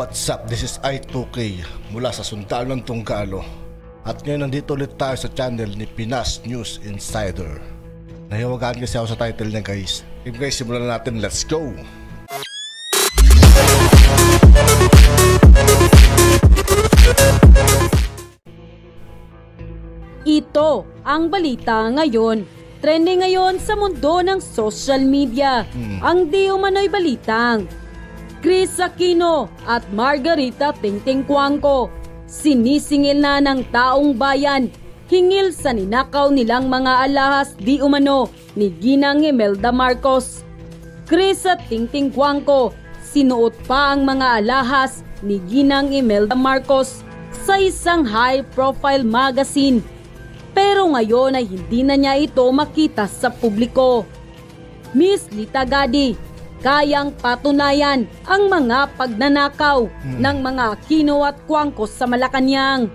What's up? This is I2K mula sa Sundalo ng Tunggalo. At ngayon nandito ulit tayo sa channel ni Pinas News Insider. Nahiwagaan kasi ako sa title niya guys. Okay guys, simulan na natin. Let's go! Ito ang balita ngayon. Trending ngayon sa mundo ng social media. Ang di umano'y balitang Kris Aquino at Margarita Tingting Cuangco sinisingil na ng taong bayan hingil sa ninakaw nilang mga alahas di umano ni Ginang Imelda Marcos. Kris at Tingting Cuangco sinuot pa ang mga alahas ni Ginang Imelda Marcos sa isang high-profile magazine. Pero ngayon ay hindi na niya ito makita sa publiko. Miss Lita Gadi, kayang patunayan ang mga pagnanakaw ng mga Aquino at Cuangco sa Malacanang.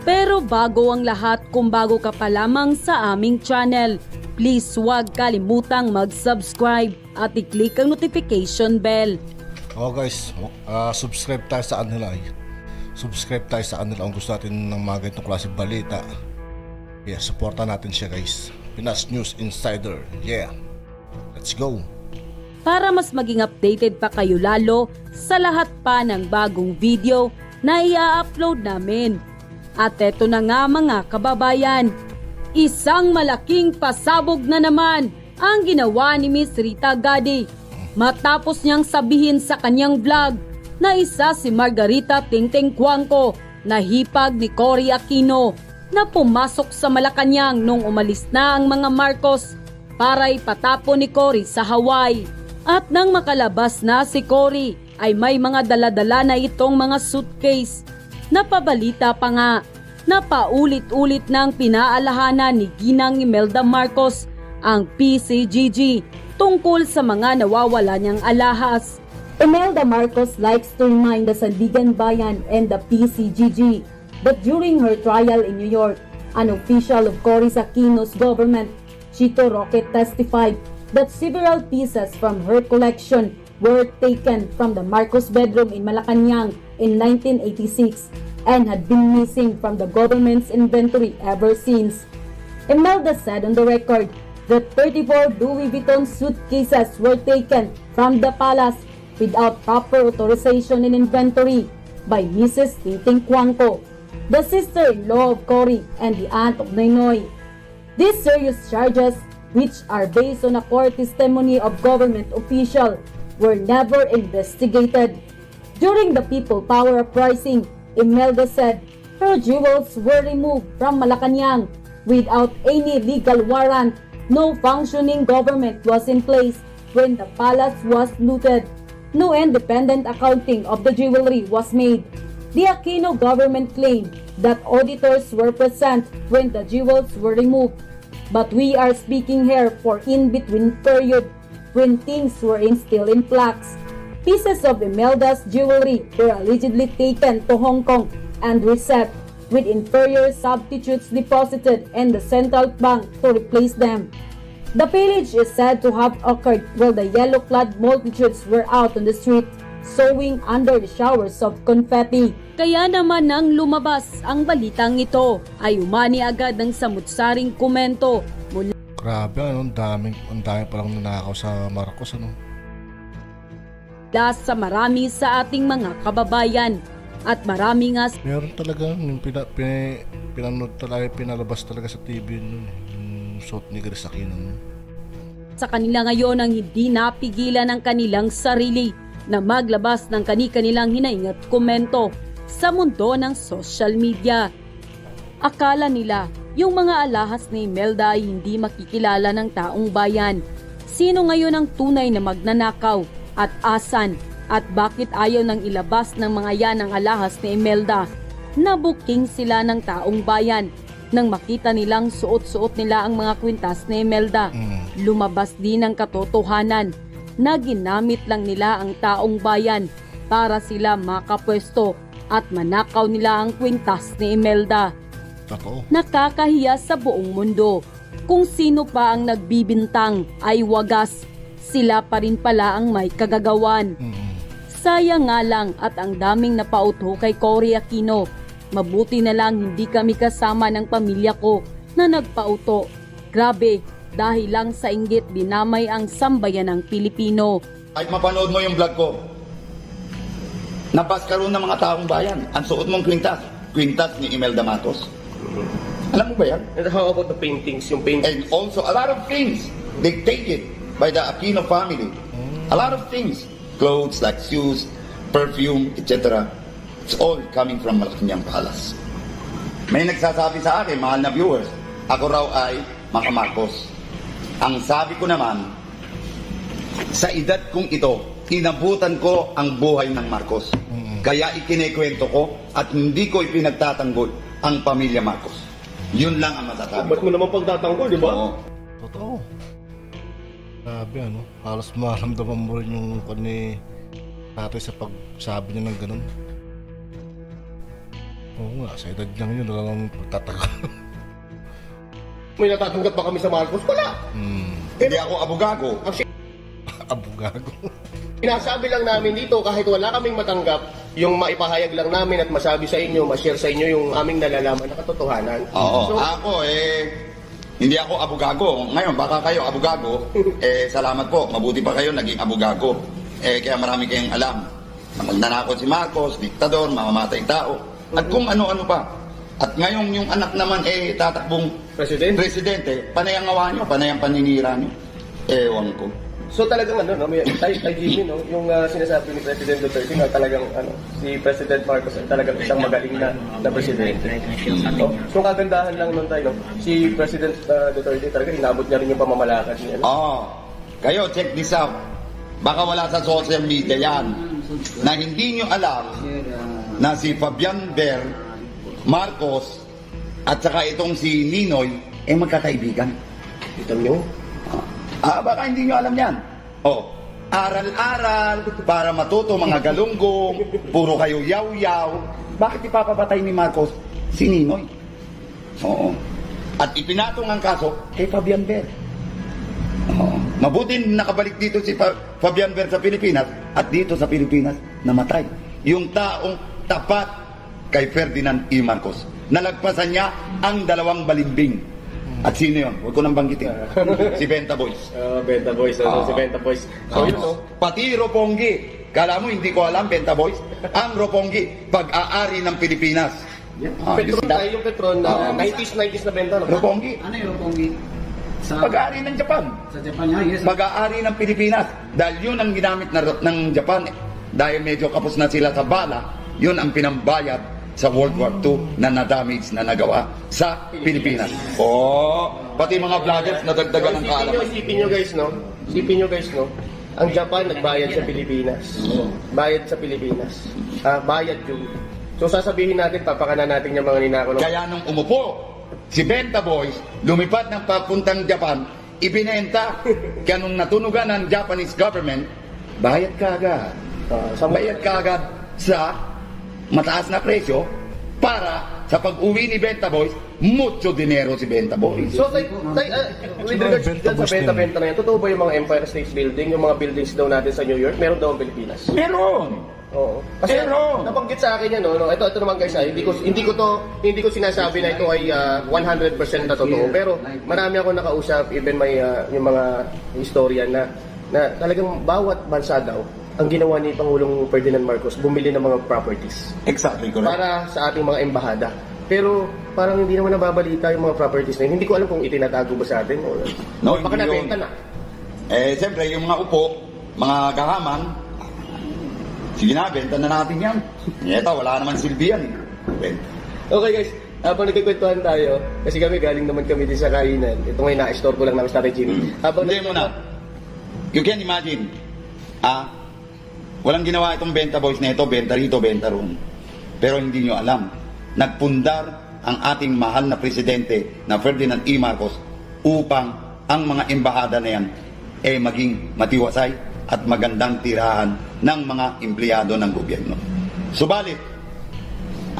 Pero bago ang lahat, kung bago ka pa lamang sa aming channel, please huwag kalimutang mag-subscribe at i-click ang notification bell. Guys, subscribe tayo sa kanila. Subscribe tayo sa kanila kung gusto natin ng mga ganitong klase balita. Yeah, supportan natin siya guys. Pinas News Insider. Yeah, let's go! Para mas maging updated pa kayo lalo sa lahat pa ng bagong video na i-upload namin. At eto na nga mga kababayan, isang malaking pasabog na naman ang ginawa ni Miss Rita Gadi matapos niyang sabihin sa kanyang vlog na isa si Margarita Tingting Cuangco na hipag ni Cory Aquino na pumasok sa Malacanang nung umalis na ang mga Marcos para ipatapon ni Cory sa Hawaii. At nang makalabas na si Cory ay may mga daladala na itong mga suitcase. Napabalita pa nga na paulit-ulit nang pinaalahanan ni Ginang Imelda Marcos ang PCGG tungkol sa mga nawawala niyang alahas. Imelda Marcos likes to remind the Sandigan Bayan and the PCGG that during her trial in New York, an official of Cory Aquino's government, Chito Roque, testified that several pieces from her collection were taken from the Marcos bedroom in Malacanang in 1986 and had been missing from the government's inventory ever since. Imelda said on the record that 34 Louis Vuitton suitcases were taken from the palace without proper authorization and inventory by Mrs. Tingting Cuangco, the sister-in-law of Cory and the aunt of Noynoy. These serious charges, which are based on a court testimony of government official, were never investigated. During the People Power Uprising, Imelda said her jewels were removed from Malacanang without any legal warrant. No functioning government was in place when the palace was looted. No independent accounting of the jewelry was made. The Aquino government claimed that auditors were present when the jewels were removed. But we are speaking here for in-between period when things were still in flux. Pieces of Imelda's jewelry were allegedly taken to Hong Kong and reset, with inferior substitutes deposited in the central bank to replace them. The pillage is said to have occurred while the yellow-clad multitudes were out on the street, sowing under the showers of confetti. Kaya naman nang lumabas ang balitang ito ay umani agad ng samut-saring komento mula. Grabe, ang dami palang nanakaw sa Marcos, ano? Sa marami sa ating mga kababayan at marami nga meron talaga yung pinalabas talaga sa TV nun, yung suot ni Kris Aquino sa kanila ngayon ang hindi napigilan ng kanilang sarili na maglabas ng kani-kanilang hinaing at komento sa mundo ng social media. Akala nila yung mga alahas ni Imelda ay hindi makikilala ng taong bayan. Sino ngayon ang tunay na magnanakaw at asan at bakit ayaw nang ilabas ng mga yan ang alahas ni Imelda? Nabuking sila ng taong bayan nang makita nilang suot-suot nila ang mga kwintas ni Imelda. Lumabas din ang katotohanan na ginamit lang nila ang taong bayan para sila makapwesto at manakaw nila ang kwintas ni Imelda. Nakakahiya sa buong mundo. Kung sino pa ang nagbibintang ay wagas, sila pa rin pala ang may kagagawan. Sayang nga lang at ang daming napauto kay Cory Aquino. Mabuti na lang hindi kami kasama ng pamilya ko na nagpauto. Grabe, dahil lang sa inggit dinamay ang sambayan ng Pilipino. Kahit mapanood mo yung vlog ko, napaskaroon ng mga taong bayan. Ang suot mong kwintas ni Imelda Matos. Alam mo ba yan? And how about the paintings? Yung paintings? And also a lot of things dictated by the Aquino family. A lot of things. Clothes like shoes, perfume, etc. It's all coming from Malacanang Palace. May nagsasabi sa akin, mahal na viewers, ako raw ay Maka Marcos. Ang sabi ko naman, sa edad kong ito, inabutan ko ang buhay ng Marcos. Kaya ikinikwento ko at hindi ko ipinagtatanggol ang pamilya Marcos. Yun lang ang masasabi Ba't ko. mo naman pagtatanggol, di ba? Oo. Totoo. Grabe ano, halos maramdaman mo rin yung ni tatay sa pagsabi niya ng ganun. Oo nga, sa edad niya yun, wala lang pagtatagal. May natatanggap ba kami sa Marcos? Wala. Hindi ako abogago. Abugago. Sinasabi lang namin dito, kahit wala kaming matanggap, yung maipahayag lang namin at masabi sa inyo, ma-share sa inyo yung aming nalalaman na katotohanan. Oo. So, Ako hindi ako abogago. Ngayon, baka kayo abogago. Salamat po. Mabuti pa kayo naging abogago. Kaya marami kayong alam. Na magnanakot si Marcos, diktador, mamamatay tao. At kung ano-ano pa. At ngayon yung anak naman tatakbong presidente. Panay ang awa nyo, panay ang paninira nyo. Ewan ko. so talagang tayo Jimmy, no? Yung sinasabi ni President Duterte na talagang si President Marcos ay talagang isang magaling na presidente. So kagandahan lang nun tayo, no? Si President Duterte talaga inabot niya rin yung pamamalakad niya. No? Kayo, check this out. Baka wala sa social media yan. Na hindi nyo alam na si Fabian Ver Marcos at saka itong si Ninoy magkakaibigan. Kita nyo? Baka hindi nyo alam yan. Aral-aral para matuto mga galunggong, puro kayo yaw-yaw. Bakit ipapapatay ni Marcos si Ninoy? Oo. At ipinatong ang kaso kay Fabian Ver. Mabuti nakabalik dito si Fabian Ver sa Pilipinas at dito sa Pilipinas namatay. Yung taong tapat kay Ferdinand E. Marcos. Nalagpasan niya ang 2 balimbing. At sino yun? Huwag ko nang banggitin. Si Benta Boys. Benta Boys. Si Benta Boys. So yun, no? Pati Roppongi. Kala mo hindi ko alam, Benta Boys? Ang Roppongi, pag-aari ng Pilipinas. Petron tayo yung Petron na 90s na benta. No? Roppongi. Ano yung Roppongi? Pag-aari ng Japan. Sa Japan nga, yes. Pag-aari ng Pilipinas. Dahil yun ang ginamit ng Japan. Dahil medyo kapos na sila sa bala, yun ang pinambayad sa World War II na na-damage na nagawa sa Pilipinas. Pati mga vloggers nadagdagan ng kaalaman. Isipin nyo guys, no? Ang Japan nagbayad sa Pilipinas. Bayad sa Pilipinas. Bayad yun. So sasabihin natin, papakanan natin yung mga ninako. Kaya nung umupo, si Benta Boys, lumipad ng papuntang Japan, ibinenta. Kaya nung natunugan ng Japanese government, bayad ka agad. Bayad ka agad sa mataas na presyo para sa pag-uwi ni Benta Boys, mucho dinero si Benta Boys. So, with regards sa benta-benta na yan, totoo ba yung mga Empire State Building, yung mga buildings daw natin sa New York, meron daw ang Pilipinas? Meron! Oo. Kasi nabanggit sa akin yan, no? Ito naman guys, hindi ko sinasabi na ito ay 100% na totoo. Pero marami ako nakausap, even may yung mga historian na talagang bawat bansa daw, ang ginawa ni Pangulong Ferdinand Marcos, bumili ng mga properties. Exactly correct. Para sa ating mga embahada. Pero parang hindi naman nababalita yung mga properties na yun. Hindi ko alam kung itinatago ba sa atin. No, baka hindi nabenta yun. na. Siyempre, yung mga upo, mga gahaman, sige na, benta na natin yan. Ito, wala naman silbi yan. Benta. Okay guys, habang nagkikwentuhan tayo, kasi galing naman kami din sa kainan. Ito ngayon, na-store ko lang namin sa Jimmy. Hindi mo na. You can imagine, walang ginawa itong Benta Boys na ito, benta rito, benta roon. Pero hindi nyo alam, nagpundar ang ating mahal na presidente na Ferdinand E. Marcos upang ang mga embahada na yan maging matiwasay at magandang tirahan ng mga empleyado ng gobyerno. Subalit,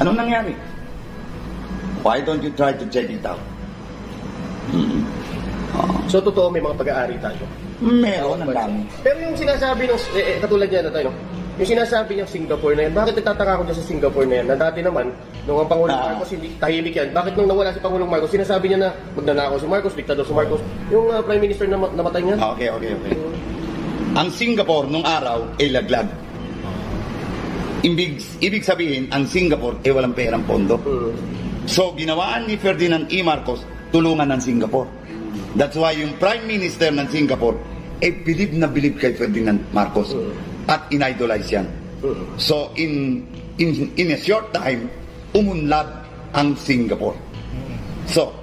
anong nangyari? Why don't you try to check it out? So totoo may mga pag-aari tayo. Meron ang dami. Pero yung sinasabi ng katulad niya na tayo, no? yung sinasabi niya Singapore na yan, bakit nagtataka ako dyan sa Singapore na yan? Na dati naman, nung ang Pangulong Marcos, hindi tahimik yan. Bakit nung nawala si Pangulong Marcos, sinasabi niya na magnanakaw si Marcos, diktador si Marcos. Yung Prime Minister na namatay niya. Okay. Ang Singapore nung araw ay laglag. Ibig sabihin, ang Singapore ay walang perang pondo. So, ginawaan ni Ferdinand E. Marcos, tulungan ng Singapore. That's why yung Prime Minister ng Singapore bilib na bilib kay Ferdinand Marcos at inidolize yan. So, in a short time, umunlad ang Singapore. So,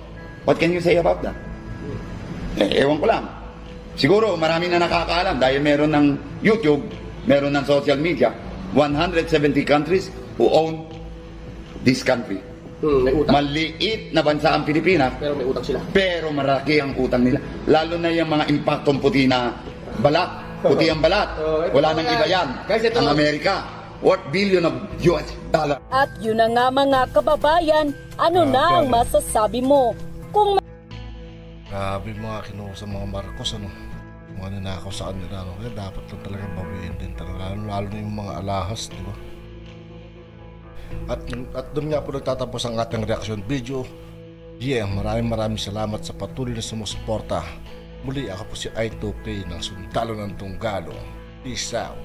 what can you say about that? Ewan ko lang. Siguro, marami na nakakaalam dahil meron ng YouTube, meron ng social media, 170 countries who own this country. May utang. Maliit na bansa ang Pilipinas, Pero may utang sila. pero maraki ang utang nila. Lalo na yung mga impaktong puti na balat. Puti ang balat. Wala nang iba yan. Guys, ito- Ang Amerika, worth billion of US dollar. At yun na nga mga kababayan, ano na ang masasabi mo? Kung Grabe mga kinuha sa mga Marcos, ano? Mga ninakaw sa kanila, ano? Kaya dapat lang talaga bawiin din talaga. Lalo na yung mga alahas, di ba? At doon nga po nagtatapos ang ating reaction video. Yeah, maraming salamat sa patuloy na sumusuporta. Muli ako po si I2K ng Sundalo ng Tunggalo. Peace out.